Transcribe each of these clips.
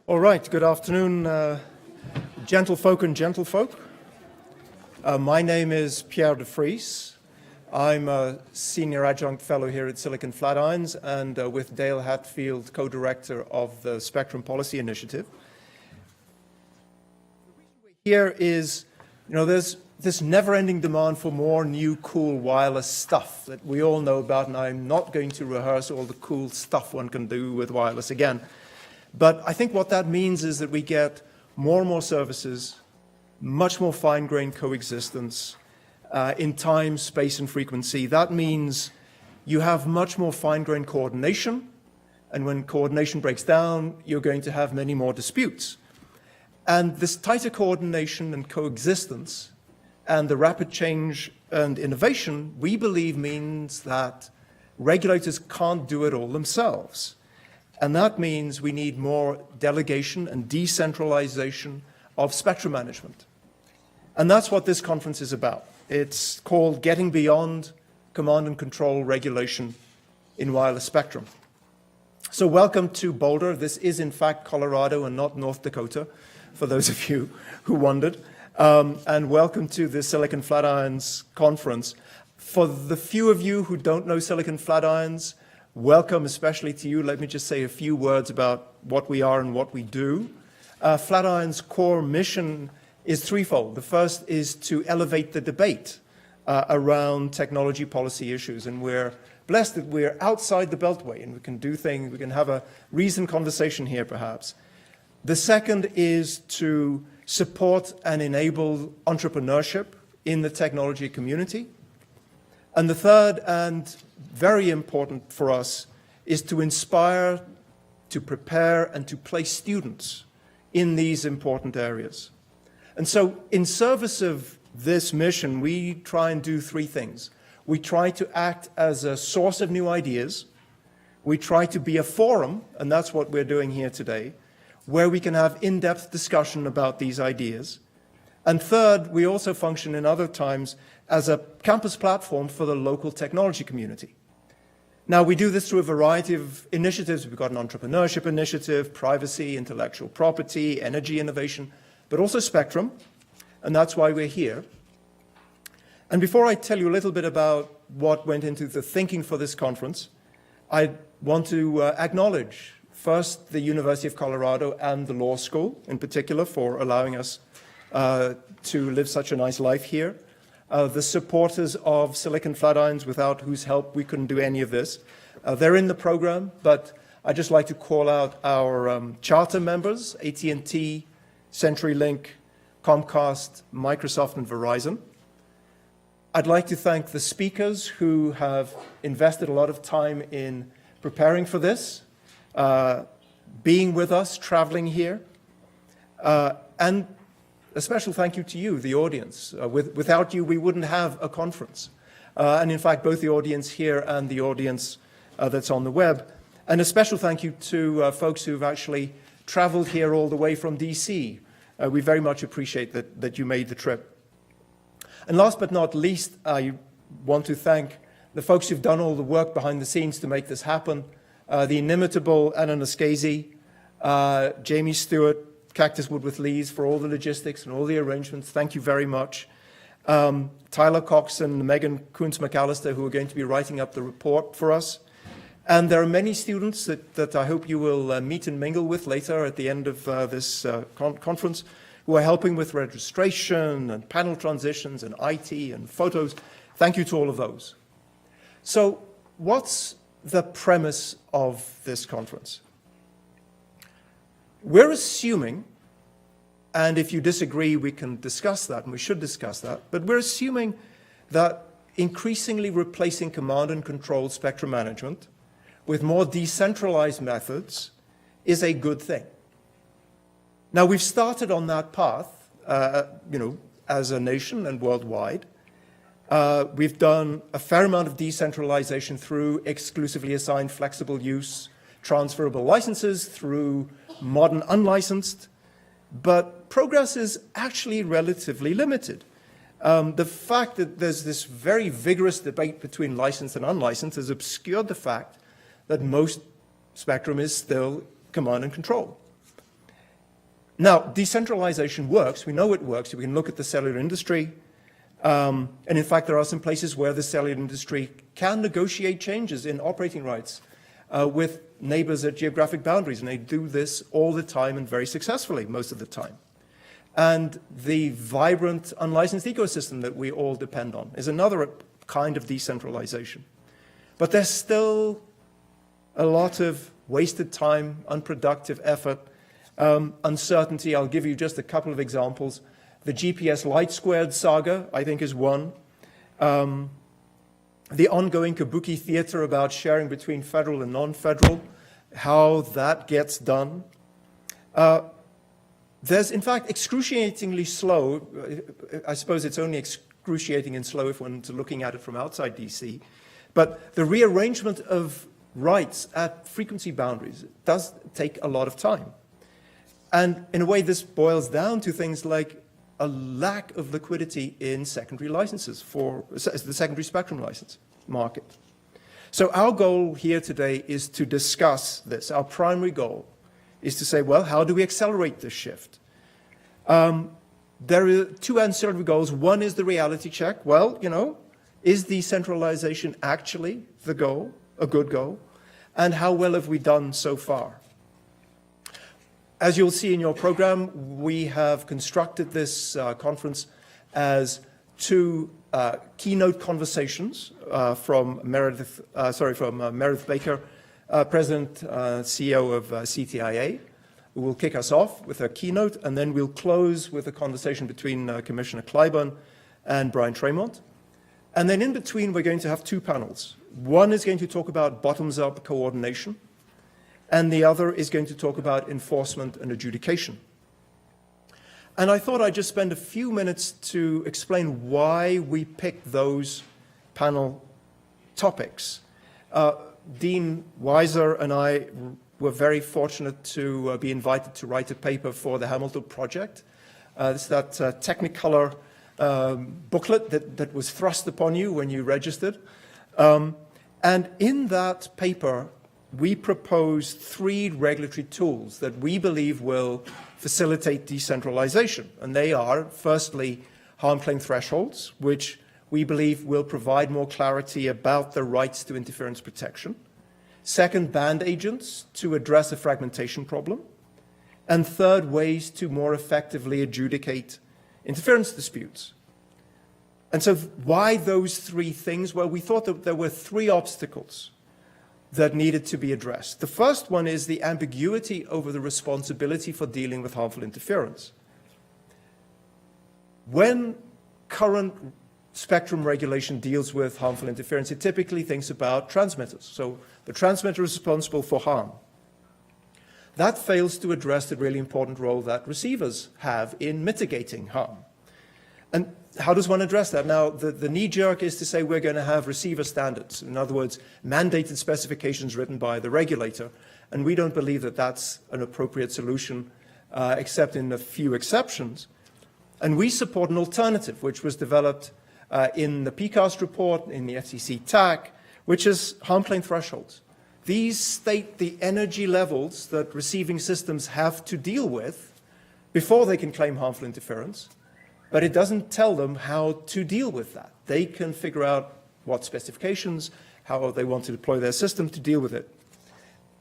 All right, good afternoon, gentlefolk and gentlefolk. My name is Pierre de Vries. I'm a senior adjunct fellow here at Silicon Flatirons and with Dale Hatfield, co-director of the Spectrum Policy Initiative. The reason we're here is, there's this never-ending demand for more new, cool wireless stuff that we all know about, and I'm not going to rehearse all the cool stuff one can do with wireless again. But I think what that means is that we get more and more services, much more fine-grained coexistence in time, space, and frequency. That means you have much more fine-grained coordination, and when coordination breaks down, you're going to have many more disputes. And this tighter coordination and coexistence and the rapid change and innovation, we believe, means that regulators can't do it all themselves. And that means we need more delegation and decentralization of spectrum management. And that's what this conference is about. It's called Getting Beyond Command and Control Regulation in Wireless Spectrum. So welcome to Boulder. This is, in fact, Colorado and not North Dakota, for those of you who wondered. And welcome to the Silicon Flatirons conference. For the few of you who don't know Silicon Flatirons, welcome especially to you. Let me just say a few words about what we are and what we do. Flatiron's core mission is threefold. The first is to elevate the debate around technology policy issues. And we're blessed that we're outside the Beltway and we can do things, we can have a reasoned conversation here perhaps. The second is to support and enable entrepreneurship in the technology community. And the third, and very important for us, is to inspire, to prepare, and to place students in these important areas. And so in service of this mission, we try and do three things. We try to act as a source of new ideas. We try to be a forum, and that's what we're doing here today, where we can have in-depth discussion about these ideas. And third, we also function in other times as a campus platform for the local technology community. Now, we do this through a variety of initiatives. We've got an entrepreneurship initiative, privacy, intellectual property, energy innovation, but also spectrum, and that's why we're here. And before I tell you a little bit about what went into the thinking for this conference, I want to acknowledge first the University of Colorado and the law school in particular for allowing us to live such a nice life here. The supporters of Silicon Flatirons, without whose help we couldn't do any of this. They're in the program, but I'd just like to call out our charter members, AT&T, CenturyLink, Comcast, Microsoft, and Verizon. I'd like to thank the speakers who have invested a lot of time in preparing for this, being with us, traveling here, and a special thank you to you, the audience. Without you, we wouldn't have a conference. And in fact, both the audience here and the audience that's on the web. And a special thank you to folks who've actually traveled here all the way from DC. We very much appreciate that you made the trip. And last but not least, I want to thank the folks who've done all the work behind the scenes to make this happen. The inimitable Anna Nascazi, Jamie Stewart, Cactus Wood with Lees for all the logistics and all the arrangements. Thank you very much. Tyler Cox and Megan Kuntz-McAllister, who are going to be writing up the report for us. And there are many students that I hope you will meet and mingle with later at the end of this conference, who are helping with registration and panel transitions and IT and photos. Thank you to all of those. So what's the premise of this conference? We're assuming, and if you disagree, we can discuss that, and we should discuss that, but we're assuming that increasingly replacing command and control spectrum management with more decentralized methods is a good thing. Now, we've started on that path, as a nation and worldwide. We've done a fair amount of decentralization through exclusively assigned flexible use, transferable licenses, through modern unlicensed, but progress is actually relatively limited. The fact that there's this very vigorous debate between licensed and unlicensed has obscured the fact that most spectrum is still command and control. Now, decentralization works. We know it works. We can look at the cellular industry. And in fact, there are some places where the cellular industry can negotiate changes in operating rights with neighbors at geographic boundaries. And they do this all the time and very successfully most of the time. And the vibrant, unlicensed ecosystem that we all depend on is another kind of decentralization. But there's still a lot of wasted time, unproductive effort, uncertainty. I'll give you just a couple of examples. The GPS Light Squared saga, I think, is one. The ongoing kabuki theater about sharing between federal and non-federal, how that gets done. There's, in fact, excruciatingly slow, I suppose it's only excruciating and slow if one's looking at it from outside DC, but the rearrangement of rights at frequency boundaries does take a lot of time. And in a way, this boils down to things like a lack of liquidity in secondary licenses for the secondary spectrum license market. So our goal here today is to discuss this. Our primary goal is to say, well, how do we accelerate this shift? There are two ancillary goals. One is the reality check. Well, you know, is decentralization actually the goal, a good goal? And how well have we done so far? As you'll see in your program, we have constructed this conference as two keynote conversations from Meredith Baker, President, CEO of CTIA, who will kick us off with a keynote, and then we'll close with a conversation between Commissioner Clyburn and Brian Tremont. And then in between, we're going to have two panels. One is going to talk about bottoms-up coordination, and the other is going to talk about enforcement and adjudication. And I thought I'd just spend a few minutes to explain why we picked those panel topics. Dean Weiser and I were very fortunate to be invited to write a paper for the Hamilton Project. It's that Technicolor booklet that was thrust upon you when you registered. And in that paper, we proposed 3 regulatory tools that we believe will facilitate decentralization. And they are, firstly, harm claim thresholds, which we believe will provide more clarity about the rights to interference protection. Second, band agents to address a fragmentation problem. And third, ways to more effectively adjudicate interference disputes. And so why those 3 things? Well, we thought that there were 3 obstacles that needed to be addressed. The first one is the ambiguity over the responsibility for dealing with harmful interference. When current spectrum regulation deals with harmful interference, it typically thinks about transmitters. So the transmitter is responsible for harm. That fails to address the really important role that receivers have in mitigating harm. And how does one address that? Now, the knee-jerk is to say we're going to have receiver standards. In other words, mandated specifications written by the regulator. And we don't believe that that's an appropriate solution, except in a few exceptions. And we support an alternative, which was developed in the PCAST report, in the FCC TAC, which is harm claim thresholds. These state the energy levels that receiving systems have to deal with before they can claim harmful interference. But it doesn't tell them how to deal with that. They can figure out what specifications, how they want to deploy their system to deal with it.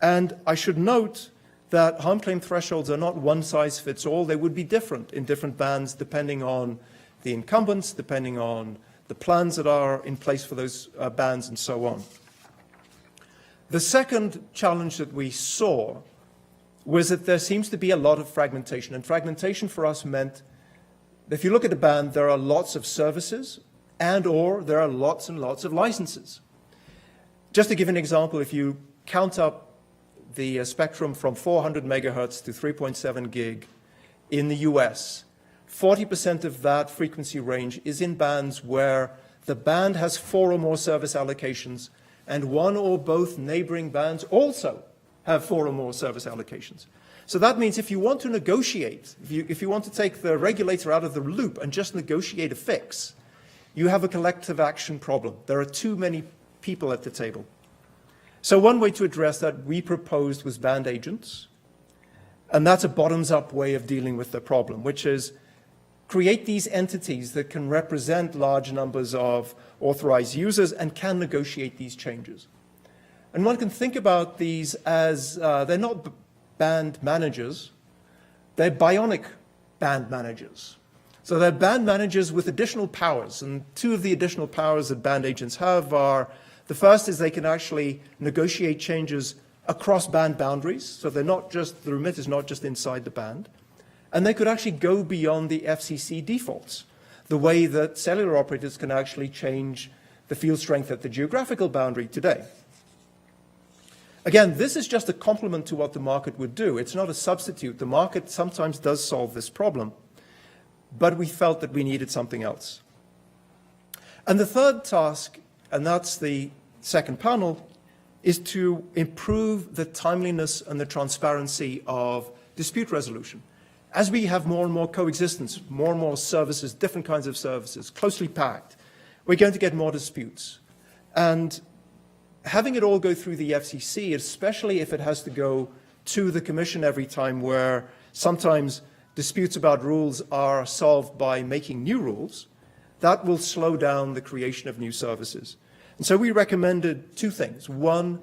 And I should note that harm claim thresholds are not one size fits all. They would be different in different bands depending on the incumbents, depending on the plans that are in place for those bands, and so on. The second challenge that we saw was that there seems to be a lot of fragmentation. And fragmentation for us meant if you look at a band, there are lots of services and/or there are lots and lots of licenses. Just to give an example, if you count up the spectrum from 400 megahertz to 3.7 gig in the US, 40% of that frequency range is in bands where the band has 4 or more service allocations and 1 or both neighboring bands also have 4 or more service allocations. So that means if you want to negotiate, if you want to take the regulator out of the loop and just negotiate a fix, you have a collective action problem. There are too many people at the table. So one way to address that we proposed was band agents. And that's a bottoms-up way of dealing with the problem, which is create these entities that can represent large numbers of authorized users and can negotiate these changes. And one can think about these as they're not band managers, they're bionic band managers. So they're band managers with additional powers, and two of the additional powers that band agents have are, the first is they can actually negotiate changes across band boundaries, so they're not just, the remit is not just inside the band, and they could actually go beyond the FCC defaults, the way that cellular operators can actually change the field strength at the geographical boundary today. Again, this is just a complement to what the market would do. It's not a substitute. The market sometimes does solve this problem, but we felt that we needed something else. And the third task, and that's the second panel, is to improve the timeliness and the transparency of dispute resolution. As we have more and more coexistence, more and more services, different kinds of services, closely packed, we're going to get more disputes. And having it all go through the FCC, especially if it has to go to the Commission every time, where sometimes disputes about rules are solved by making new rules, that will slow down the creation of new services. And so we recommended two things. One,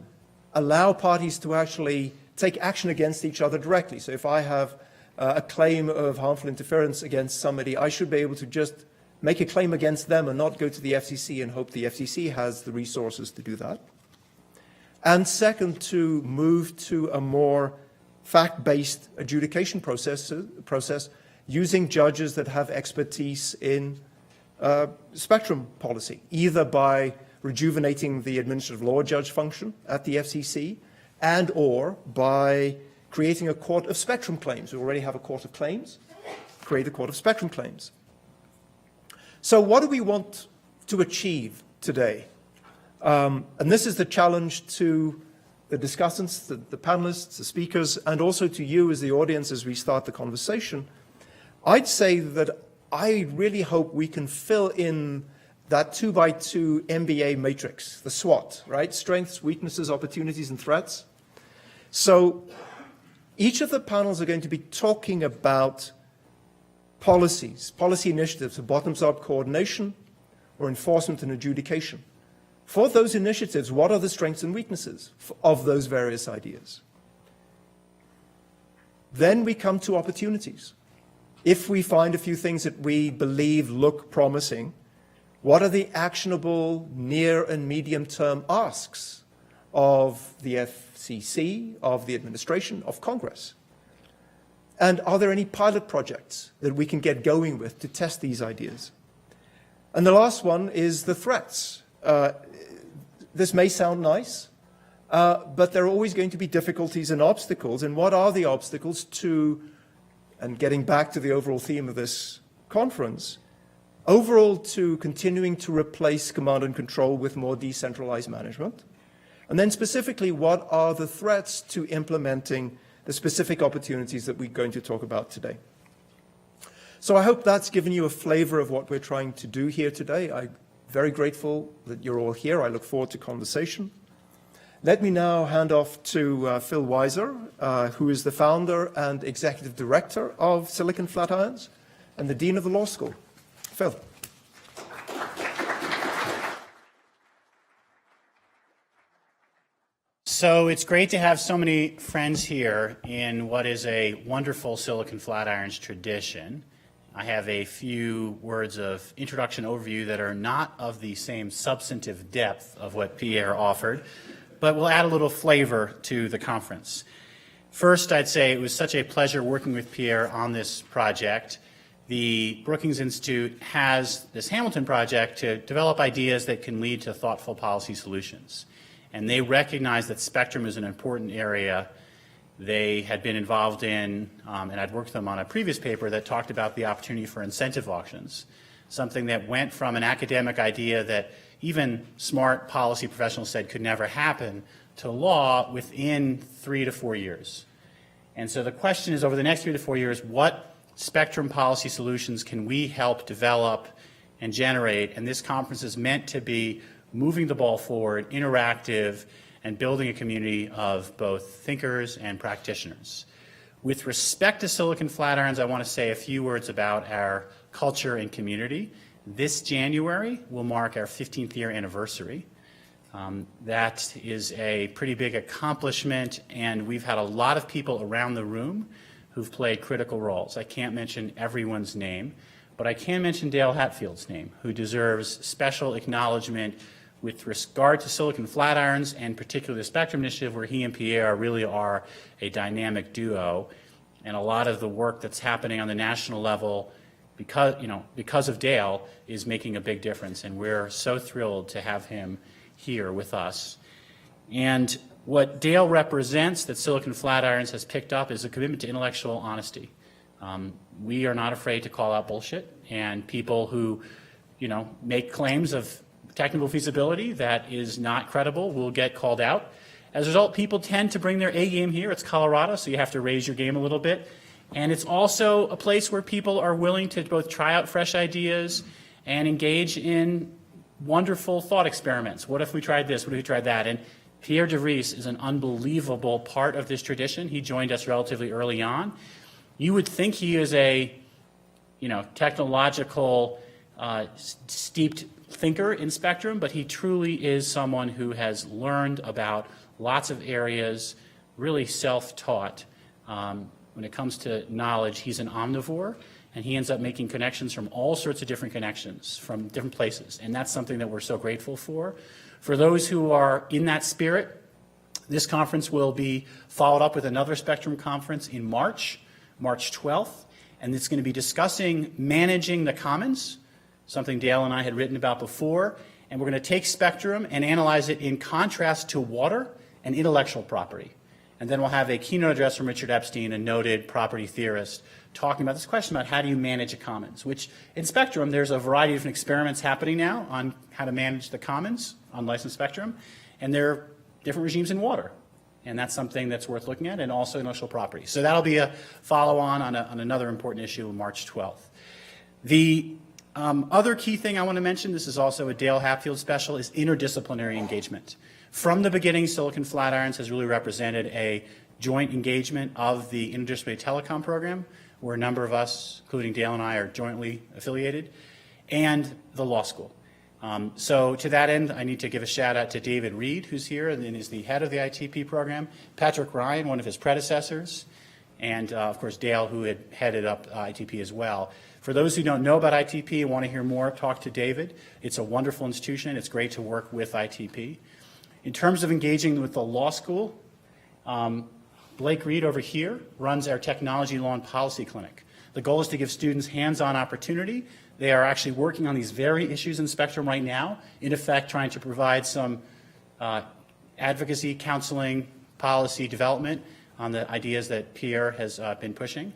allow parties to actually take action against each other directly. So if I have a claim of harmful interference against somebody, I should be able to just make a claim against them and not go to the FCC and hope the FCC has the resources to do that. And second, to move to a more fact-based adjudication process using judges that have expertise in spectrum policy, either by rejuvenating the administrative law judge function at the FCC and or by creating a court of spectrum claims. We already have a court of claims. Create a court of spectrum claims. So what do we want to achieve today? And this is the challenge to the discussants, the panelists, the speakers, and also to you as the audience as we start the conversation. I'd say that I really hope we can fill in that 2x2 MBA matrix, the SWOT, right? Strengths, weaknesses, opportunities, and threats. So each of the panels are going to be talking about policies, policy initiatives, bottoms-up coordination or enforcement and adjudication. For those initiatives, what are the strengths and weaknesses of those various ideas? Then we come to opportunities. If we find a few things that we believe look promising, what are the actionable near and medium-term asks of the FCC, of the administration, of Congress? And are there any pilot projects that we can get going with to test these ideas? And the last one is the threats. This may sound nice, but there are always going to be difficulties and obstacles. And what are the obstacles to, and getting back to the overall theme of this conference, overall to continuing to replace command and control with more decentralized management? And then specifically, what are the threats to implementing the specific opportunities that we're going to talk about today? So I hope that's given you a flavor of what we're trying to do here today. I'm very grateful that you're all here. I look forward to conversation. Let me now hand off to Phil Weiser, who is the founder and executive director of Silicon Flatirons and the dean of the law school. Phil. So it's great to have so many friends here in what is a wonderful Silicon Flatirons tradition. I have a few words of introduction overview that are not of the same substantive depth of what Pierre offered, but will add a little flavor to the conference. First, I'd say it was such a pleasure working with Pierre on this project. The Brookings Institute has this Hamilton project to develop ideas that can lead to thoughtful policy solutions. And they recognize that spectrum is an important area they had been involved in, and I'd worked with them on a previous paper that talked about the opportunity for incentive auctions, something that went from an academic idea that even smart policy professionals said could never happen to law within 3 to 4 years. And so the question is, over the next 3 to 4 years, what spectrum policy solutions can we help develop and generate? And this conference is meant to be moving the ball forward, interactive, and building a community of both thinkers and practitioners. With respect to Silicon Flatirons, I want to say a few words about our culture and community. This January will mark our 15th year anniversary. That is a pretty big accomplishment, and we've had a lot of people around the room who've played critical roles. I can't mention everyone's name, but I can mention Dale Hatfield's name, who deserves special acknowledgement with regard to Silicon Flatirons and particularly the Spectrum Initiative, where he and Pierre really are a dynamic duo. And a lot of the work that's happening on the national level, because of Dale, is making a big difference. And we're so thrilled to have him here with us. And what Dale represents that Silicon Flatirons has picked up is a commitment to intellectual honesty. We are not afraid to call out bullshit, and people who, make claims of technical feasibility that is not credible will get called out. As a result, people tend to bring their A game here. It's Colorado, so you have to raise your game a little bit. And it's also a place where people are willing to both try out fresh ideas and engage in wonderful thought experiments. What if we tried this? What if we tried that? And Pierre de Vries is an unbelievable part of this tradition. He joined us relatively early on. You would think he is a, technological, steeped thinker in Spectrum, but he truly is someone who has learned about lots of areas, really self-taught. When it comes to knowledge, he's an omnivore, and he ends up making connections from all sorts of different connections from different places, and that's something that we're so grateful for. For those who are in that spirit, this conference will be followed up with another Spectrum conference in March 12th, and it's going to be discussing managing the commons, something Dale and I had written about before, and we're going to take Spectrum and analyze it in contrast to water and intellectual property. And then we'll have a keynote address from Richard Epstein, a noted property theorist, talking about this question about how do you manage a commons, which in Spectrum, there's a variety of different experiments happening now on how to manage the commons on licensed Spectrum, and there are different regimes in water. And that's something that's worth looking at, and also intellectual property. So that'll be a follow-on on another important issue on March 12th. The other key thing I want to mention, this is also a Dale Hatfield special, is interdisciplinary engagement. From the beginning, Silicon Flatirons has really represented a joint engagement of the interdisciplinary telecom program, where a number of us, including Dale and I, are jointly affiliated, and the law school. So to that end, I need to give a shout out to David Reed, who's here and is the head of the ITP program, Patrick Ryan, one of his predecessors, and of course Dale, who had headed up ITP as well. For those who don't know about ITP and want to hear more, talk to David. It's a wonderful institution. It's great to work with ITP. In terms of engaging with the law school, Blake Reed over here runs our Technology, Law, and Policy Clinic. The goal is to give students hands-on opportunity. They are actually working on these very issues in Spectrum right now, in effect trying to provide some advocacy, counseling, policy development on the ideas that Pierre has been pushing.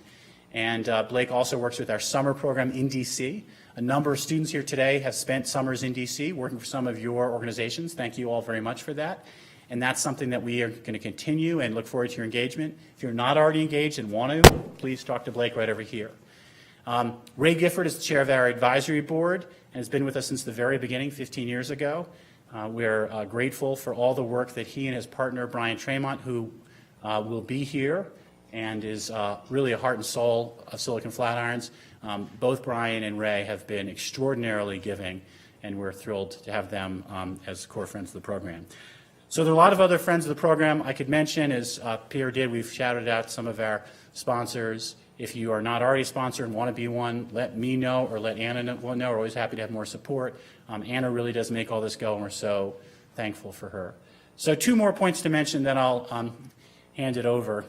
And Blake also works with our summer program in DC. A number of students here today have spent summers in DC working for some of your organizations. Thank you all very much for that. And that's something that we are going to continue and look forward to your engagement. If you're not already engaged and want to, please talk to Blake right over here. Ray Gifford is the chair of our advisory board and has been with us since the very beginning, 15 years ago. We're grateful for all the work that he and his partner, Brian Tremont, who will be here and is really a heart and soul of Silicon Flatirons. Both Brian and Ray have been extraordinarily giving, and we're thrilled to have them as core friends of the program. So there are a lot of other friends of the program I could mention. As Pierre did, we've shouted out some of our sponsors. If you are not already sponsored and want to be one, let me know or let Anna know. We're always happy to have more support. Anna really does make all this go, and we're so thankful for her. So 2 more points to mention, then I'll hand it over.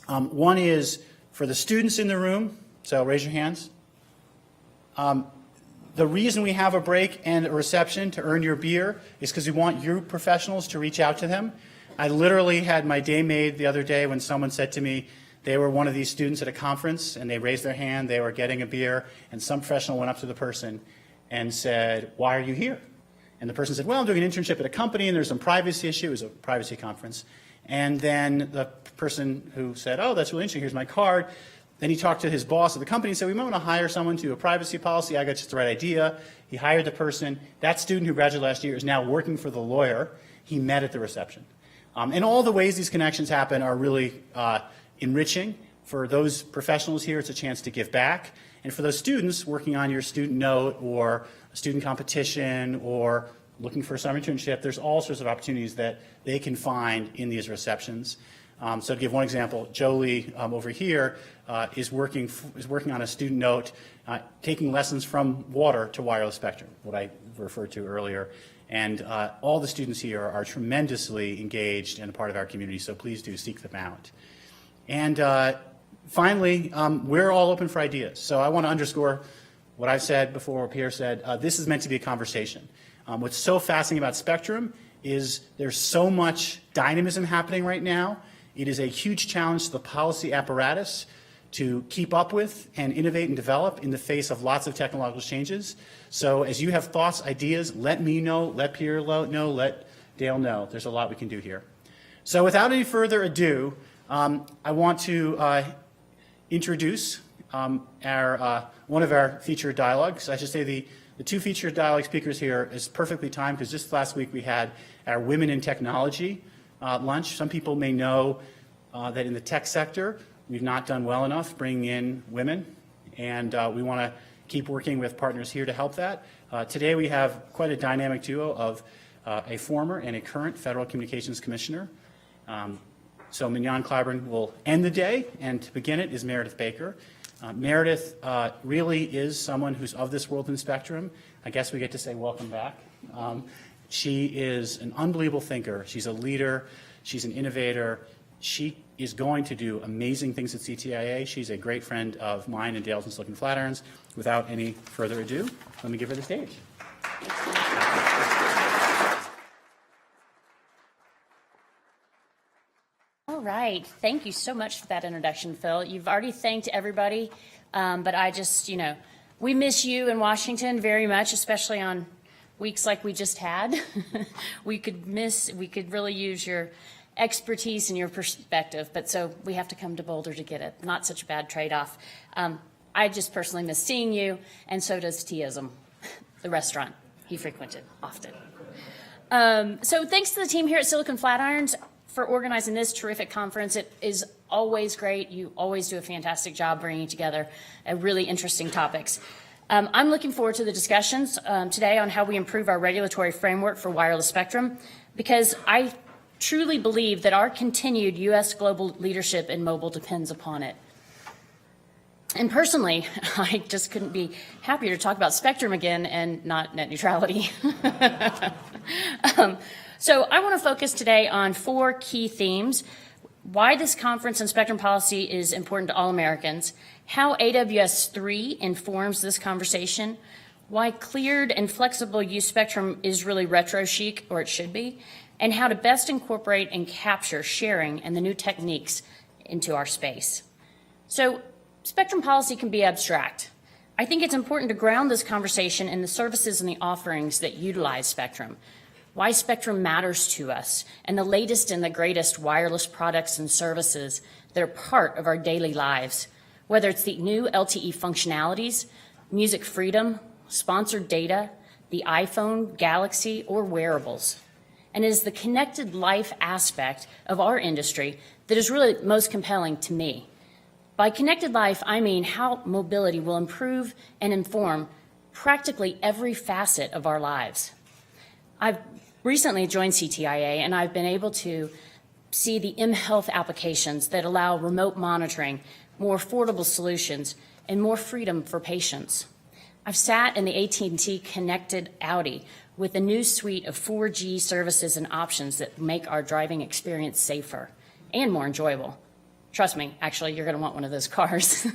One is for the students in the room, so raise your hands. The reason we have a break and a reception to earn your beer is because we want you professionals to reach out to them. I literally had my day made the other day when someone said to me they were one of these students at a conference and they raised their hand, they were getting a beer, and some professional went up to the person and said, "Why are you here?" And the person said, "Well, I'm doing an internship at a company and there's some privacy issue." It was a privacy conference. And then the person who said, "Oh, that's really interesting, here's my card." Then he talked to his boss at the company and said, "We might want to hire someone to do a privacy policy. I got just the right idea." He hired the person. That student who graduated last year is now working for the lawyer he met at the reception. And all the ways these connections happen are really enriching. For those professionals here, it's a chance to give back. And for those students working on your student note or a student competition or looking for a summer internship, there's all sorts of opportunities that they can find in these receptions. So to give one example, Jolie over here is working on a student note, taking lessons from water to wireless spectrum, what I referred to earlier. And all the students here are tremendously engaged and a part of our community, so please do seek them out. And finally, we're all open for ideas. So I want to underscore what I've said before, what Pierre said. This is meant to be a conversation. What's so fascinating about Spectrum is there's so much dynamism happening right now. It is a huge challenge to the policy apparatus to keep up with and innovate and develop in the face of lots of technological changes. So as you have thoughts, ideas, let me know, let Pierre know, let Dale know. There's a lot we can do here. So without any further ado, I want to introduce one of our featured dialogues. I should say the two featured dialogue speakers here is perfectly timed because just last week we had our Women in Technology lunch. Some people may know that in the tech sector, we've not done well enough bringing in women, and we want to keep working with partners here to help that. Today we have quite a dynamic duo of a former and a current Federal Communications Commissioner. So Mignon Clyburn will end the day, and to begin it is Meredith Baker. Meredith really is someone who's of this world in Spectrum. I guess we get to say welcome back. She is an unbelievable thinker. She's a leader. She's an innovator. She is going to do amazing things at CTIA. She's a great friend of mine and Dale's and Silicon Flatirons. Without any further ado, let me give her the stage. All right. Thank you so much for that introduction, Phil. You've already thanked everybody, but I just, we miss you in Washington very much, especially on weeks like we just had. we could really use your expertise and your perspective, but so we have to come to Boulder to get it. Not such a bad trade-off. I just personally miss seeing you, and so does T-ism, the restaurant he frequented often. So thanks to the team here at Silicon Flatirons for organizing this terrific conference. It is always great. You always do a fantastic job bringing together really interesting topics. I'm looking forward to the discussions today on how we improve our regulatory framework for wireless spectrum, because I truly believe that our continued U.S. global leadership in mobile depends upon it. And personally, I just couldn't be happier to talk about spectrum again and not net neutrality. So I want to focus today on 4 key themes: why this conference on spectrum policy is important to all Americans, how AWS 3 informs this conversation, why cleared and flexible use spectrum is really retro chic, or it should be, and how to best incorporate and capture sharing and the new techniques into our space. So spectrum policy can be abstract. I think it's important to ground this conversation in the services and the offerings that utilize spectrum, why spectrum matters to us, and the latest and the greatest wireless products and services that are part of our daily lives, whether it's the new LTE functionalities, music freedom, sponsored data, the iPhone, Galaxy, or wearables. And it is the connected life aspect of our industry that is really most compelling to me. By connected life, I mean how mobility will improve and inform practically every facet of our lives. I've recently joined CTIA, and I've been able to see the mHealth applications that allow remote monitoring, more affordable solutions, and more freedom for patients. I've sat in the AT&T connected Audi with a new suite of 4G services and options that make our driving experience safer and more enjoyable. Trust me, actually, you're going to want one of those cars.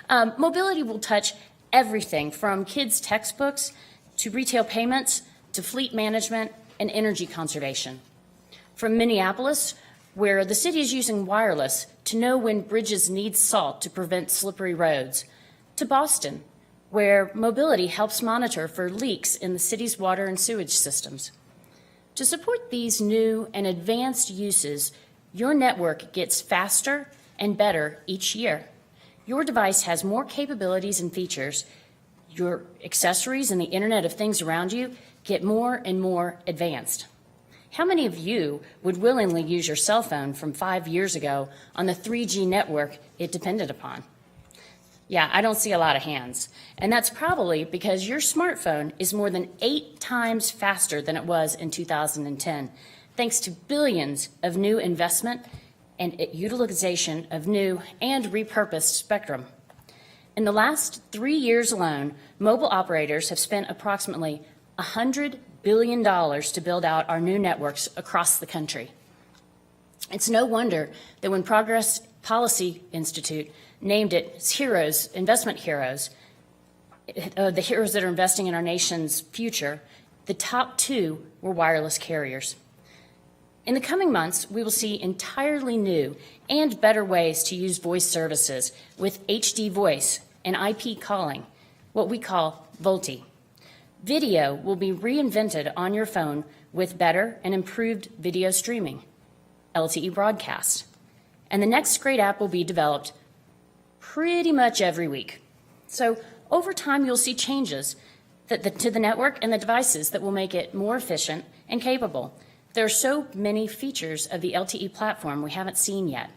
Mobility will touch everything from kids' textbooks to retail payments to fleet management and energy conservation. From Minneapolis, where the city is using wireless to know when bridges need salt to prevent slippery roads, to Boston, where mobility helps monitor for leaks in the city's water and sewage systems. To support these new and advanced uses, your network gets faster and better each year. Your device has more capabilities and features. Your accessories and the Internet of Things around you get more and more advanced. How many of you would willingly use your cell phone from 5 years ago on the 3G network it depended upon? Yeah, I don't see a lot of hands. And that's probably because your smartphone is more than 8 times faster than it was in 2010, thanks to billions of new investment and utilization of new and repurposed spectrum. In the last 3 years alone, mobile operators have spent approximately $100 billion to build out our new networks across the country. It's no wonder that when Progress Policy Institute named it Heroes, Investment Heroes, the heroes that are investing in our nation's future, the top 2 were wireless carriers. In the coming months, we will see entirely new and better ways to use voice services with HD voice and IP calling, what we call VoLTE. Video will be reinvented on your phone with better and improved video streaming, LTE broadcast. And the next great app will be developed pretty much every week. So over time, you'll see changes to the network and the devices that will make it more efficient and capable. There are so many features of the LTE platform we haven't seen yet.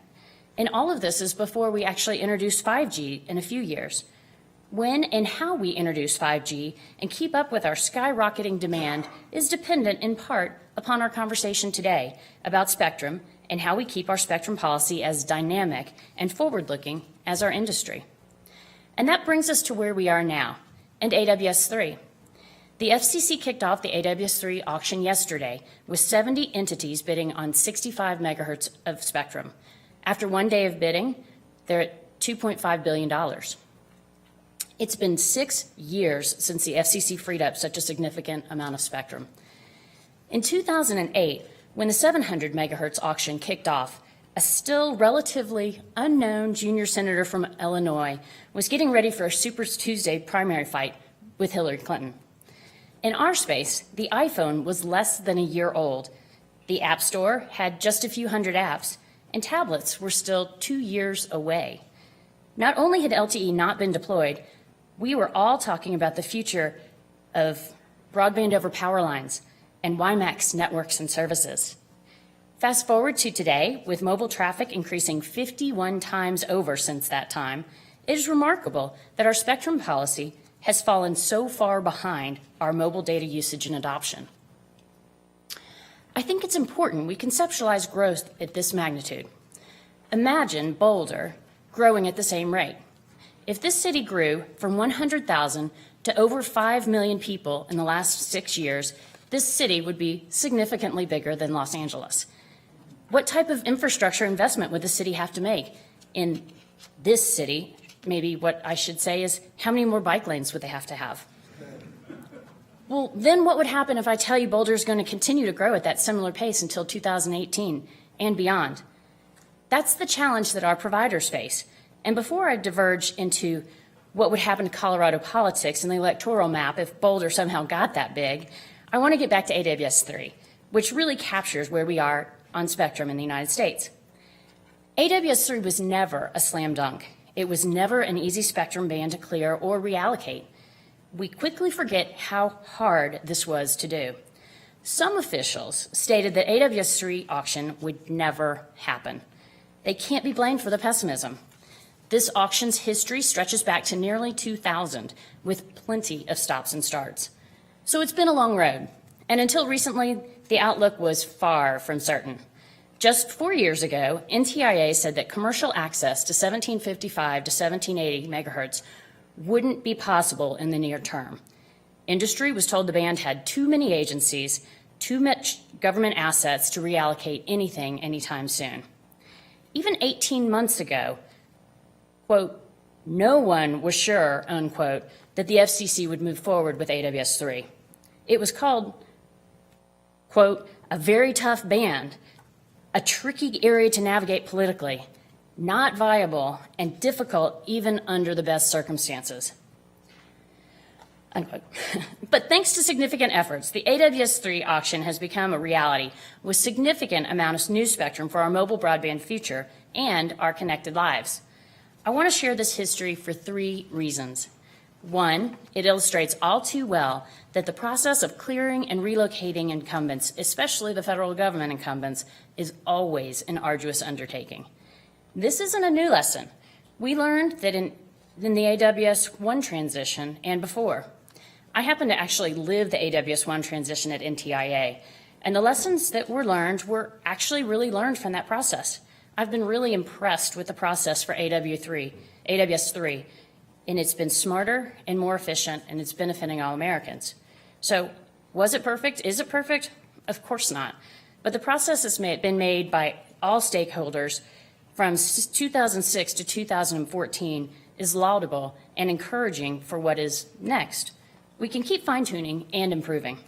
And all of this is before we actually introduce 5G in a few years. When and how we introduce 5G and keep up with our skyrocketing demand is dependent in part upon our conversation today about spectrum and how we keep our spectrum policy as dynamic and forward-looking as our industry. And that brings us to where we are now, and AWS-3. The FCC kicked off the AWS-3 auction yesterday with 70 entities bidding on 65 megahertz of spectrum. After one day of bidding, they're at $2.5 billion. It's been 6 years since the FCC freed up such a significant amount of spectrum. In 2008, when the 700 megahertz auction kicked off, a still relatively unknown junior senator from Illinois was getting ready for a Super Tuesday primary fight with Hillary Clinton. In our space, the iPhone was less than a year old. The App Store had just a few hundred apps, and tablets were still 2 years away. Not only had LTE not been deployed, we were all talking about the future of broadband over power lines and WiMAX networks and services. Fast forward to today, with mobile traffic increasing 51 times over since that time, it is remarkable that our spectrum policy has fallen so far behind our mobile data usage and adoption. I think it's important we conceptualize growth at this magnitude. Imagine Boulder growing at the same rate. If this city grew from 100,000 to over 5 million people in the last 6 years, this city would be significantly bigger than Los Angeles. What type of infrastructure investment would the city have to make in this city? Maybe what I should say is, how many more bike lanes would they have to have? Well, then what would happen if I tell you Boulder is going to continue to grow at that similar pace until 2018 and beyond? That's the challenge that our providers face. And before I diverge into what would happen to Colorado politics and the electoral map if Boulder somehow got that big, I want to get back to AWS-3, which really captures where we are on spectrum in the United States. AWS-3 was never a slam dunk. It was never an easy spectrum band to clear or reallocate. We quickly forget how hard this was to do. Some officials stated that AWS-3 auction would never happen. They can't be blamed for the pessimism. This auction's history stretches back to nearly 2000, with plenty of stops and starts. So it's been a long road, and until recently, the outlook was far from certain. Just 4 years ago, NTIA said that commercial access to 1755 to 1780 megahertz wouldn't be possible in the near term. Industry was told the band had too many agencies, too much government assets to reallocate anything anytime soon. Even 18 months ago, quote, no one was sure, unquote, that the FCC would move forward with AWS-3. It was called, quote, a very tough band, a tricky area to navigate politically, not viable, and difficult even under the best circumstances. Unquote. But thanks to significant efforts, the AWS-3 auction has become a reality with significant amount of new spectrum for our mobile broadband future and our connected lives. I want to share this history for 3 reasons. One, it illustrates all too well that the process of clearing and relocating incumbents, especially the federal government incumbents, is always an arduous undertaking. This isn't a new lesson. We learned that in the AWS-1 transition and before. I happen to actually live the AWS-1 transition at NTIA, and the lessons that were learned were actually really learned from that process. I've been really impressed with the process for AWS-3, and it's been smarter and more efficient, and it's benefiting all Americans. So was it perfect? Is it perfect? Of course not. But the process has been made by all stakeholders from 2006 to 2014 is laudable and encouraging for what is next. We can keep fine-tuning and improving.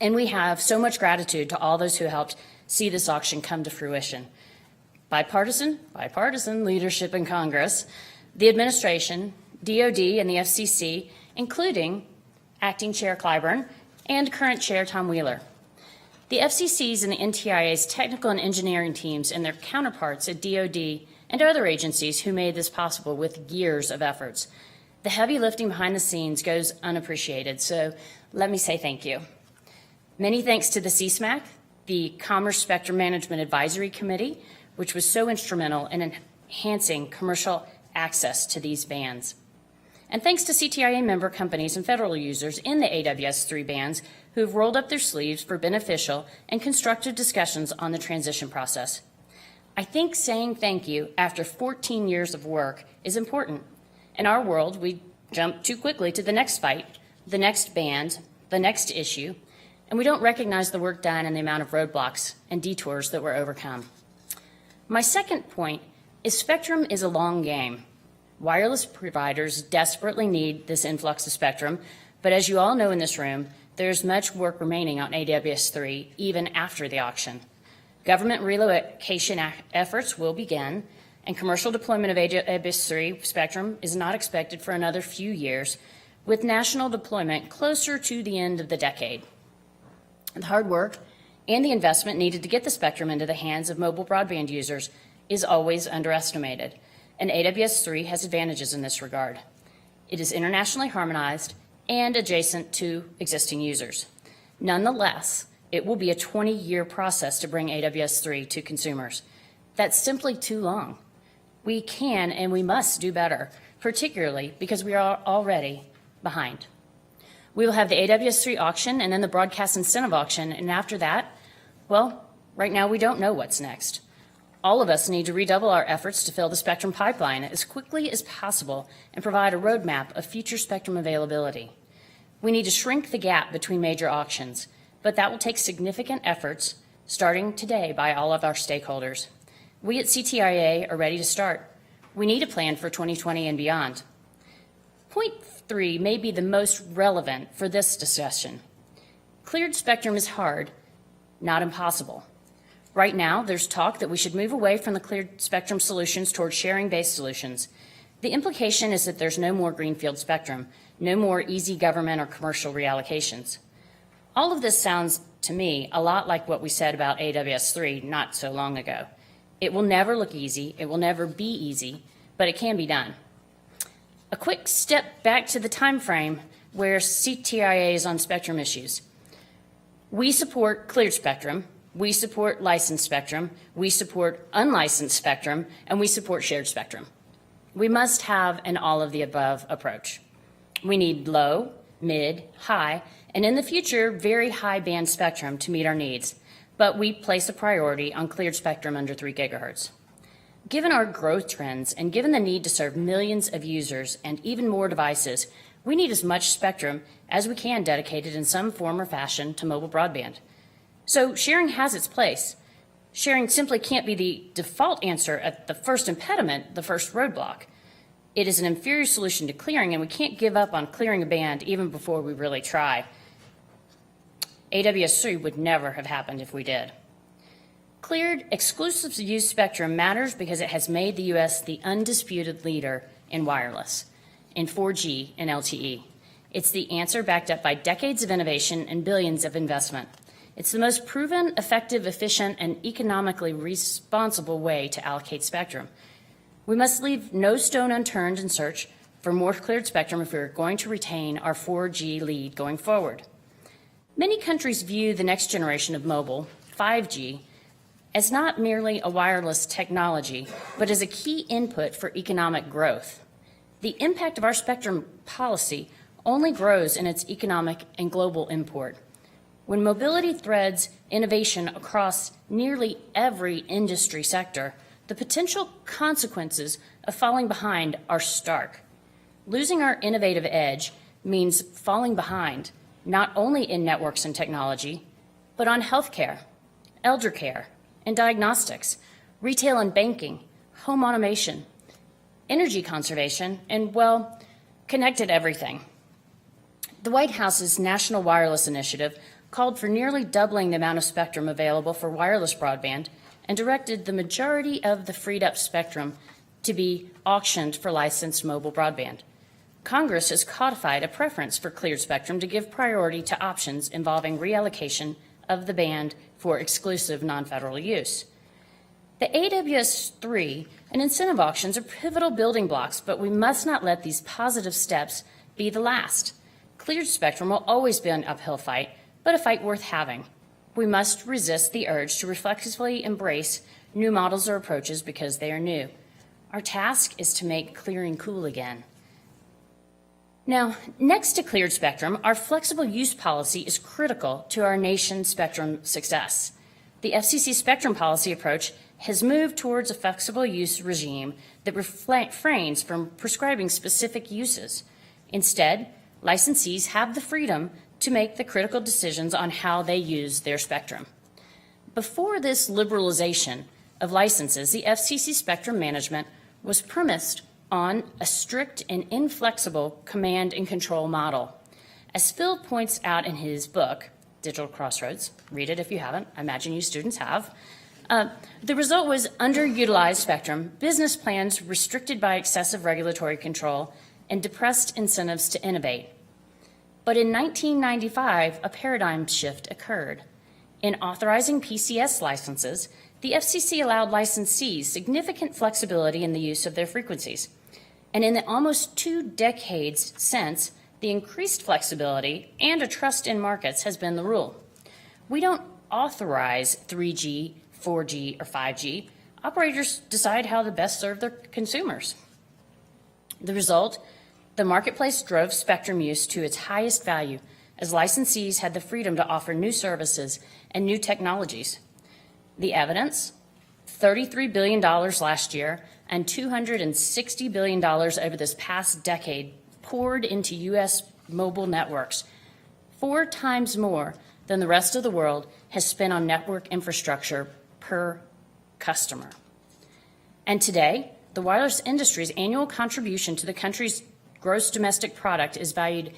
And we have so much gratitude to all those who helped see this auction come to fruition. Bipartisan leadership in Congress, the administration, DOD, and the FCC, including Acting Chair Clyburn and current Chair Tom Wheeler. The FCC's and the NTIA's technical and engineering teams and their counterparts at DOD and other agencies who made this possible with years of efforts. The heavy lifting behind the scenes goes unappreciated, so let me say thank you. Many thanks to the CSMAC, the Commerce Spectrum Management Advisory Committee, which was so instrumental in enhancing commercial access to these bands. And thanks to CTIA member companies and federal users in the AWS-3 bands who have rolled up their sleeves for beneficial and constructive discussions on the transition process. I think saying thank you after 14 years of work is important. In our world, we jump too quickly to the next fight, the next band, the next issue, and we don't recognize the work done and the amount of roadblocks and detours that were overcome. My second point is spectrum is a long game. Wireless providers desperately need this influx of spectrum, but as you all know in this room, there's much work remaining on AWS-3 even after the auction. Government relocation efforts will begin, and commercial deployment of AWS-3 spectrum is not expected for another few years, with national deployment closer to the end of the decade. The hard work and the investment needed to get the spectrum into the hands of mobile broadband users is always underestimated, and AWS-3 has advantages in this regard. It is internationally harmonized and adjacent to existing users. Nonetheless, it will be a 20-year process to bring AWS-3 to consumers. That's simply too long. We can and we must do better, particularly because we are already behind. We will have the AWS-3 auction and then the broadcast incentive auction, and after that, well, right now we don't know what's next. All of us need to redouble our efforts to fill the spectrum pipeline as quickly as possible and provide a roadmap of future spectrum availability. We need to shrink the gap between major auctions, but that will take significant efforts starting today by all of our stakeholders. We at CTIA are ready to start. We need a plan for 2020 and beyond. Point 3 may be the most relevant for this discussion. Cleared spectrum is hard, not impossible. Right now, there's talk that we should move away from the cleared spectrum solutions towards sharing-based solutions. The implication is that there's no more greenfield spectrum, no more easy government or commercial reallocations. All of this sounds to me a lot like what we said about AWS-3 not so long ago. It will never look easy, it will never be easy, but it can be done. A quick step back to the time frame where CTIA is on spectrum issues. We support cleared spectrum, we support licensed spectrum, we support unlicensed spectrum, and we support shared spectrum. We must have an all-of-the-above approach. We need low, mid, high, and in the future, very high band spectrum to meet our needs, but we place a priority on cleared spectrum under 3 gigahertz. Given our growth trends and given the need to serve millions of users and even more devices, we need as much spectrum as we can dedicated in some form or fashion to mobile broadband. So sharing has its place. Sharing simply can't be the default answer at the first impediment, the first roadblock. It is an inferior solution to clearing, and we can't give up on clearing a band even before we really try. AWS-3 would never have happened if we did. Cleared exclusive use spectrum matters because it has made the U.S. the undisputed leader in wireless, in 4G and LTE. It's the answer backed up by decades of innovation and billions of investment. It's the most proven, effective, efficient, and economically responsible way to allocate spectrum. We must leave no stone unturned in search for more cleared spectrum if we're going to retain our 4G lead going forward. Many countries view the next generation of mobile, 5G, as not merely a wireless technology, but as a key input for economic growth. The impact of our spectrum policy only grows in its economic and global import. When mobility threads innovation across nearly every industry sector, the potential consequences of falling behind are stark. Losing our innovative edge means falling behind, not only in networks and technology, but on healthcare, elder care, and diagnostics, retail and banking, home automation, energy conservation, and, well, connected everything. The White House's National Wireless Initiative called for nearly doubling the amount of spectrum available for wireless broadband and directed the majority of the freed-up spectrum to be auctioned for licensed mobile broadband. Congress has codified a preference for cleared spectrum to give priority to options involving reallocation of the band for exclusive non-federal use. The AWS-3 and incentive auctions are pivotal building blocks, but we must not let these positive steps be the last. Cleared spectrum will always be an uphill fight, but a fight worth having. We must resist the urge to reflexively embrace new models or approaches because they are new. Our task is to make clearing cool again. Now, next to cleared spectrum, our flexible use policy is critical to our nation's spectrum success. The FCC spectrum policy approach has moved towards a flexible use regime that refrains from prescribing specific uses. Instead, licensees have the freedom to make the critical decisions on how they use their spectrum. Before this liberalization of licenses, the FCC spectrum management was premised on a strict and inflexible command and control model. As Phil points out in his book, Digital Crossroads, read it if you haven't, I imagine you students have, the result was underutilized spectrum, business plans restricted by excessive regulatory control, and depressed incentives to innovate. But in 1995, a paradigm shift occurred. In authorizing PCS licenses, the FCC allowed licensees significant flexibility in the use of their frequencies. And in the almost 2 decades since, the increased flexibility and a trust in markets has been the rule. We don't authorize 3G, 4G, or 5G. Operators decide how to best serve their consumers. The result, the marketplace drove spectrum use to its highest value as licensees had the freedom to offer new services and new technologies. The evidence, $33 billion last year and $260 billion over this past decade poured into U.S. mobile networks, 4 times more than the rest of the world has spent on network infrastructure per customer. And today, the wireless industry's annual contribution to the country's gross domestic product is valued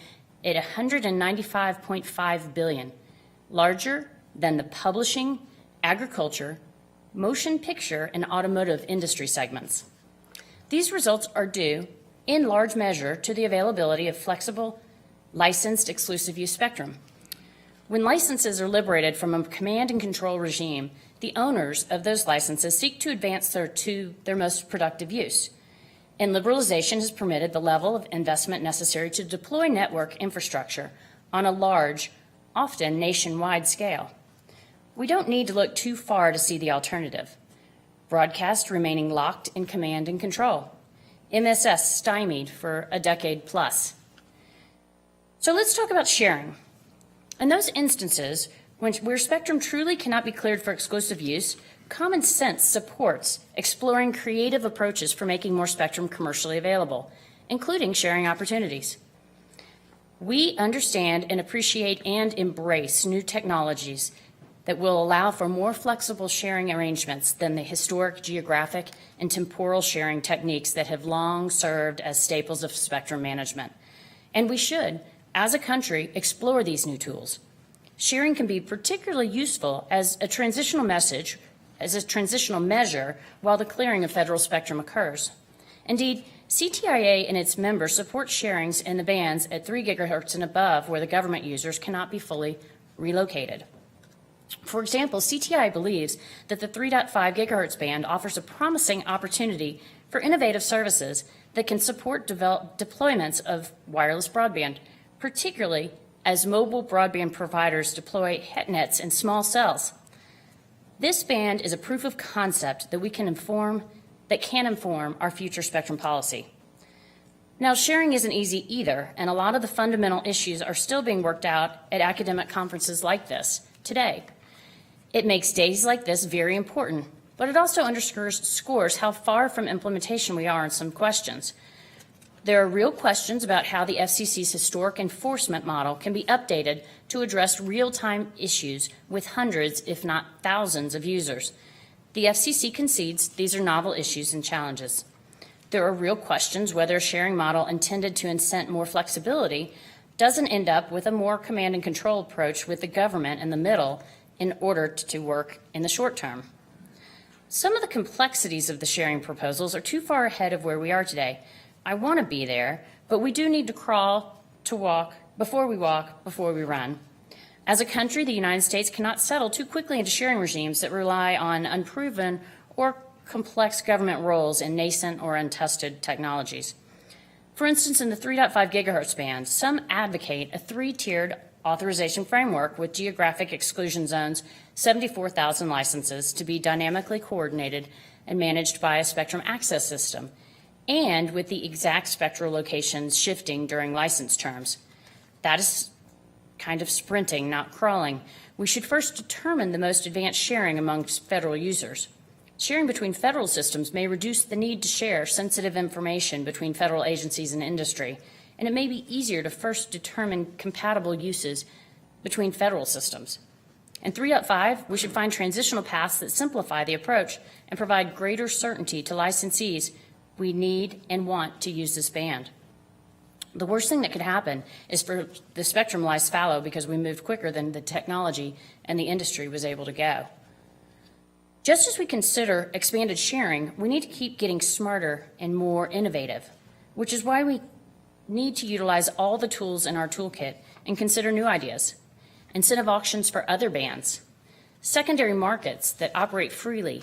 at $195.5 billion, larger than the publishing, agriculture, motion picture, and automotive industry segments. These results are due, in large measure, to the availability of flexible, licensed exclusive use spectrum. When licenses are liberated from a command and control regime, the owners of those licenses seek to advance to their most productive use. And liberalization has permitted the level of investment necessary to deploy network infrastructure on a large, often nationwide scale. We don't need to look too far to see the alternative. Broadcast remaining locked in command and control. MSS stymied for a decade plus. So let's talk about sharing. In those instances where spectrum truly cannot be cleared for exclusive use, common sense supports exploring creative approaches for making more spectrum commercially available, including sharing opportunities. We understand and appreciate and embrace new technologies that will allow for more flexible sharing arrangements than the historic geographic and temporal sharing techniques that have long served as staples of spectrum management. And we should, as a country, explore these new tools. Sharing can be particularly useful as a transitional measure while the clearing of federal spectrum occurs. Indeed, CTIA and its members support sharings in the bands at 3 gigahertz and above where the government users cannot be fully relocated. For example, CTI believes that the 3.5 gigahertz band offers a promising opportunity for innovative services that can support deployments of wireless broadband, particularly as mobile broadband providers deploy HetNets in small cells. This band is a proof of concept that can inform our future spectrum policy. Now, sharing isn't easy either, and a lot of the fundamental issues are still being worked out at academic conferences like this today. It makes days like this very important, but it also underscores how far from implementation we are on some questions. There are real questions about how the FCC's historic enforcement model can be updated to address real-time issues with hundreds, if not thousands, of users. The FCC concedes these are novel issues and challenges. There are real questions whether a sharing model intended to incent more flexibility doesn't end up with a more command and control approach with the government in the middle in order to work in the short term. Some of the complexities of the sharing proposals are too far ahead of where we are today. I want to be there, but we do need to crawl to walk, before we run. As a country, the United States cannot settle too quickly into sharing regimes that rely on unproven or complex government roles in nascent or untested technologies. For instance, in the 3.5 gigahertz band, some advocate a three-tiered authorization framework with geographic exclusion zones, 74,000 licenses to be dynamically coordinated and managed by a spectrum access system, and with the exact spectral locations shifting during license terms. That is kind of sprinting, not crawling. We should first determine the most advanced sharing amongst federal users. Sharing between federal systems may reduce the need to share sensitive information between federal agencies and industry, and it may be easier to first determine compatible uses between federal systems. In 3.5, we should find transitional paths that simplify the approach and provide greater certainty to licensees we need and want to use this band. The worst thing that could happen is for the spectrum lies fallow because we moved quicker than the technology and the industry was able to go. Just as we consider expanded sharing, we need to keep getting smarter and more innovative, which is why we need to utilize all the tools in our toolkit and consider new ideas. Incentive auctions for other bands, secondary markets that operate freely,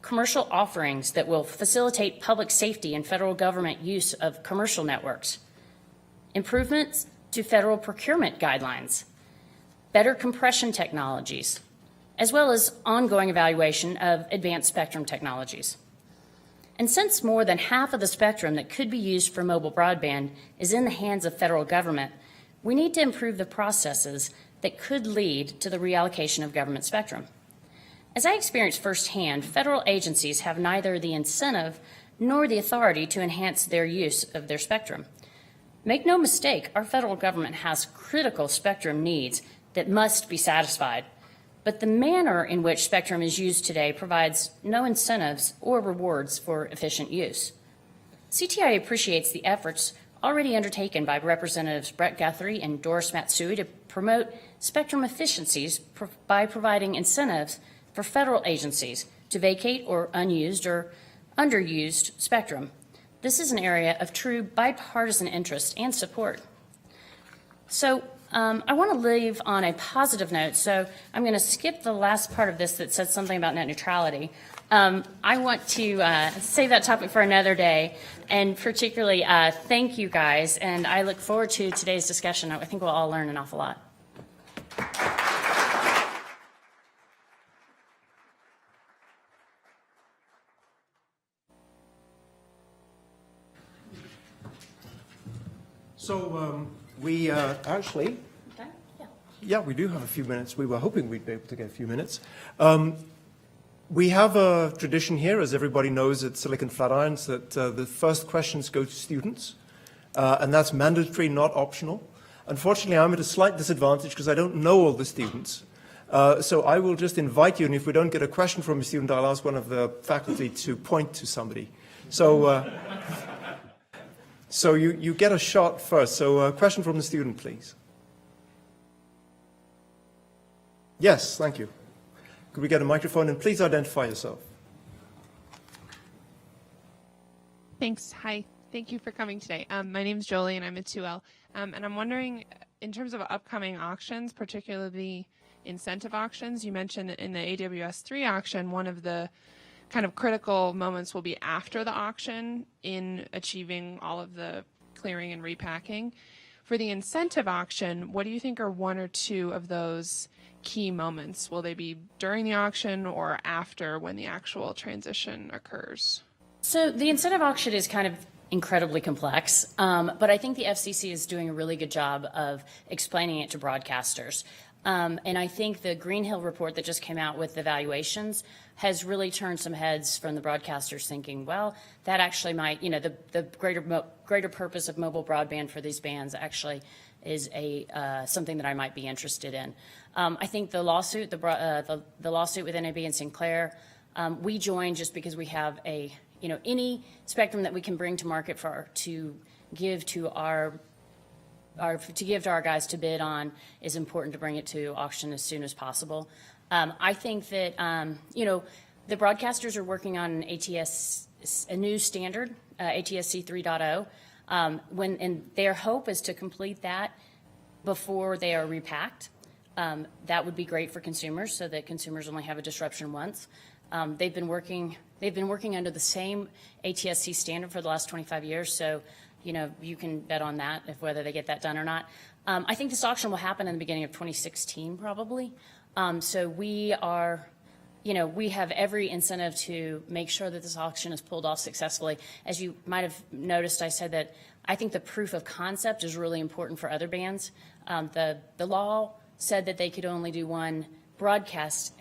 commercial offerings that will facilitate public safety and federal government use of commercial networks, improvements to federal procurement guidelines, better compression technologies, as well as ongoing evaluation of advanced spectrum technologies. And since more than half of the spectrum that could be used for mobile broadband is in the hands of federal government, we need to improve the processes that could lead to the reallocation of government spectrum. As I experienced firsthand, federal agencies have neither the incentive nor the authority to enhance their use of their spectrum. Make no mistake, our federal government has critical spectrum needs that must be satisfied, but the manner in which spectrum is used today provides no incentives or rewards for efficient use. CTIA appreciates the efforts already undertaken by Representatives Brett Guthrie and Doris Matsui to promote spectrum efficiencies by providing incentives for federal agencies to vacate or unused or underused spectrum. This is an area of true bipartisan interest and support. So I want to leave on a positive note, so I'm going to skip the last part of this that said something about net neutrality. I want to save that topic for another day, and particularly thank you guys, and I look forward to today's discussion. I think we'll all learn an awful lot. So we actually, Okay? yeah, we do have a few minutes. We were hoping we'd be able to get a few minutes. We have a tradition here, as everybody knows at Silicon Flatirons, that the first questions go to students, and that's mandatory, not optional. Unfortunately, I'm at a slight disadvantage because I don't know all the students. So I will just invite you, and if we don't get a question from a student, I'll ask one of the faculty to point to somebody. So, so you get a shot first. So a question from the student, please. Yes, thank you. Could we get a microphone, and please identify yourself. Thanks. Hi. Thank you for coming today. My name is Jolie, and I'm a 2L. And I'm wondering, in terms of upcoming auctions, particularly incentive auctions, you mentioned in the AWS 3 auction, one of the kind of critical moments will be after the auction in achieving all of the clearing and repacking. For the incentive auction, what do you think are one or two of those key moments? Will they be during the auction or after when the actual transition occurs? So the incentive auction is kind of incredibly complex, but I think the FCC is doing a really good job of explaining it to broadcasters. And I think the Greenhill report that just came out with the valuations has really turned some heads from the broadcasters thinking, well, that actually might, the greater purpose of mobile broadband for these bands actually is something that I might be interested in. I think the lawsuit, the lawsuit with NAB and Sinclair, we joined just because we have any spectrum that we can bring to market to give to our guys to bid on is important to bring it to auction as soon as possible. I think that, the broadcasters are working on a new standard, ATSC 3.0, and their hope is to complete that before they are repacked. That would be great for consumers so that consumers only have a disruption once. They've been working under the same ATSC standard for the last 25 years, so you can bet on that, whether they get that done or not. I think this auction will happen in the beginning of 2016, probably. So we have every incentive to make sure that this auction is pulled off successfully. As you might have noticed, I said that I think the proof of concept is really important for other bands. The law said that they could only do one broadcast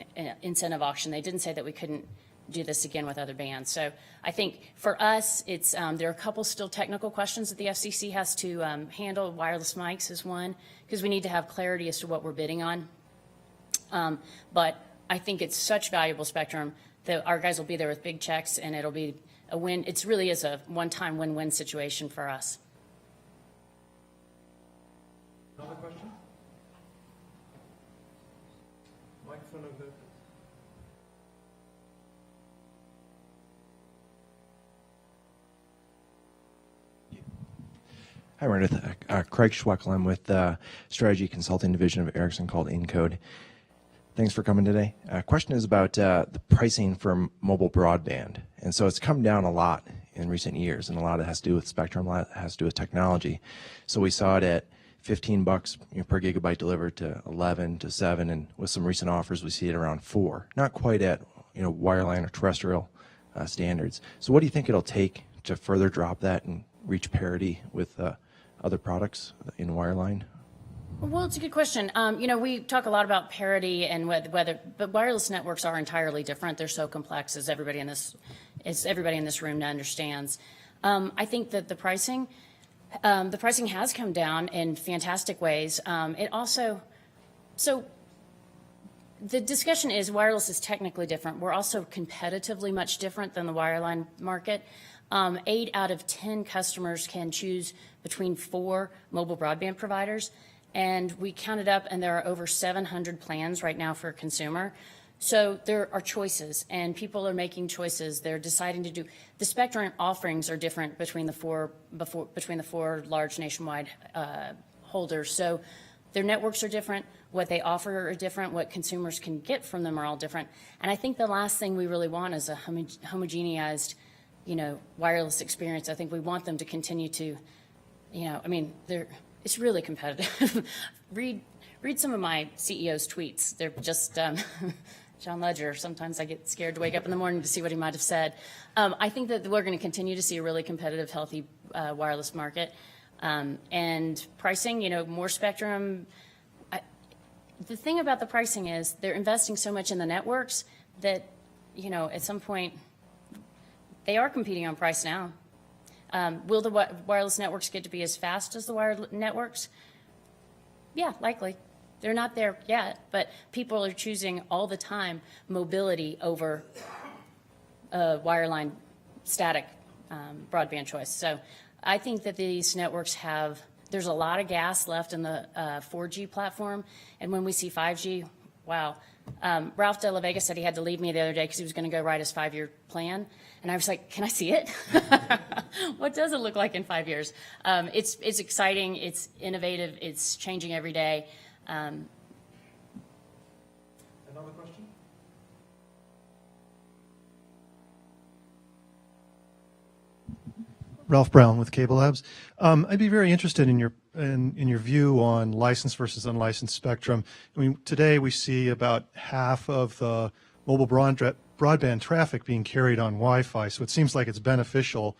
incentive auction. They didn't say that we couldn't do this again with other bands. So I think for us, it's there are a couple still technical questions that the FCC has to handle. Wireless mics is one, because we need to have clarity as to what we're bidding on. But I think it's such valuable spectrum that our guys will be there with big checks, and it'll be a win. It really is a one-time win-win situation for us. Another question? Microphone over there. Hi, Meredith. Craig Schweckel. I'm with the Strategy Consulting Division of Ericsson called Encode. Thanks for coming today. Question is about the pricing for mobile broadband. And so it's come down a lot in recent years, and a lot of it has to do with spectrum, a lot has to do with technology. So we saw it at $15 per gigabyte delivered to 11 to 7, and with some recent offers, we see it around 4. Not quite at wireline or terrestrial standards. So what do you think it'll take to further drop that and reach parity with other products in wireline? Well, it's a good question. We talk a lot about parity and whether, but wireless networks are entirely different. They're so complex, as everybody in this room understands. I think that the pricing has come down in fantastic ways. So the discussion is wireless is technically different. We're also competitively much different than the wireline market. 8 out of 10 customers can choose between 4 mobile broadband providers. And we counted up, and there are over 700 plans right now for a consumer. So there are choices, and people are making choices. They're deciding to do. The spectrum offerings are different between the four large nationwide holders. So their networks are different. What they offer are different. What consumers can get from them are all different. And I think the last thing we really want is a homogeneized, wireless experience. I think we want them to continue to, it's really competitive. Read some of my CEO's tweets. They're just John Ledger. Sometimes I get scared to wake up in the morning to see what he might have said. I think that we're going to continue to see a really competitive, healthy wireless market. And pricing, more spectrum. The thing about the pricing is they're investing so much in the networks that, at some point, they are competing on price now. Will the wireless networks get to be as fast as the wired networks? Yeah, likely. They're not there yet, but people are choosing all the time mobility over wireline static broadband choice. So I think that these networks there's a lot of gas left in the 4G platform, and when we see 5G, wow. Ralph De La Vega said he had to leave me the other day because he was going to go write his 5-year plan. And I was like, can I see it? What does it look like in 5 years? It's exciting. It's innovative. It's changing every day. Another question? Ralph Brown with Cable Labs. I'd be very interested in your view on licensed versus unlicensed spectrum. I mean, today we see about half of the mobile broadband traffic being carried on Wi-Fi, so it seems like it's beneficial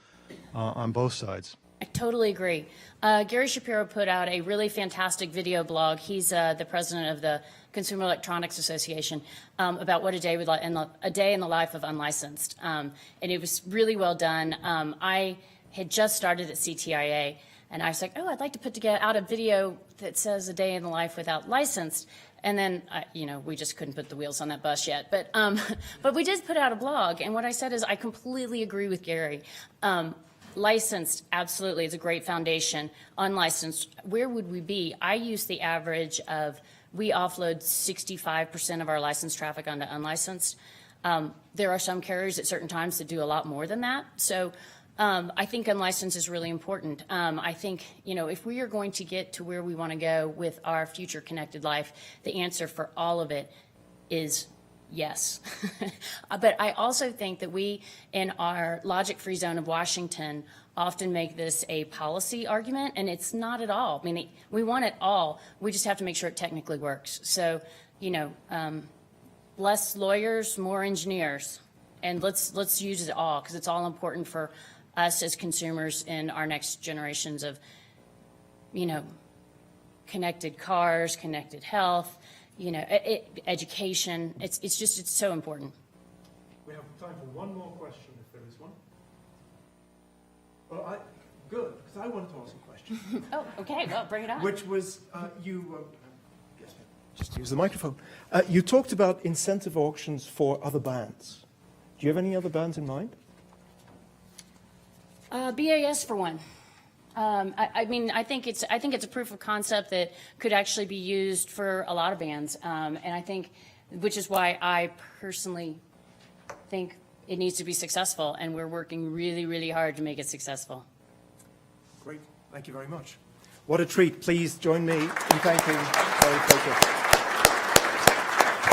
on both sides. I totally agree. Gary Shapiro put out a really fantastic video blog. He's the president of the Consumer Electronics Association, about what a day in the life of unlicensed, and it was really well done. I had just started at CTIA, and I was like, oh, I'd like to put out a video that says a day in the life without licensed. And then, we just couldn't put the wheels on that bus yet. But we did put out a blog, and what I said is I completely agree with Gary. Licensed, absolutely, it's a great foundation. Unlicensed, where would we be? I use the average of, we offload 65% of our licensed traffic onto unlicensed. There are some carriers at certain times that do a lot more than that. So I think unlicensed is really important. I think, if we are going to get to where we want to go with our future connected life, the answer for all of it is yes. But I also think that we, in our logic-free zone of Washington, often make this a policy argument, and it's not at all. I mean, we want it all. We just have to make sure it technically works. So, less lawyers, more engineers, and let's use it all, because it's all important for us as consumers in our next generations of, connected cars, connected health, education. It's so important. We have time for one more question, if there is one. Well, good, because I wanted to ask a question. Oh, okay. Well, bring it on. Which was, just use the microphone. You talked about incentive auctions for other bands. Do you have any other bands in mind? BAS for one. I think it's a proof of concept that could actually be used for a lot of bands, and I think, which is why I personally think it needs to be successful, and we're working really, really hard to make it successful. Great, thank you very much. What a treat! Please join me in thanking Larry Coker.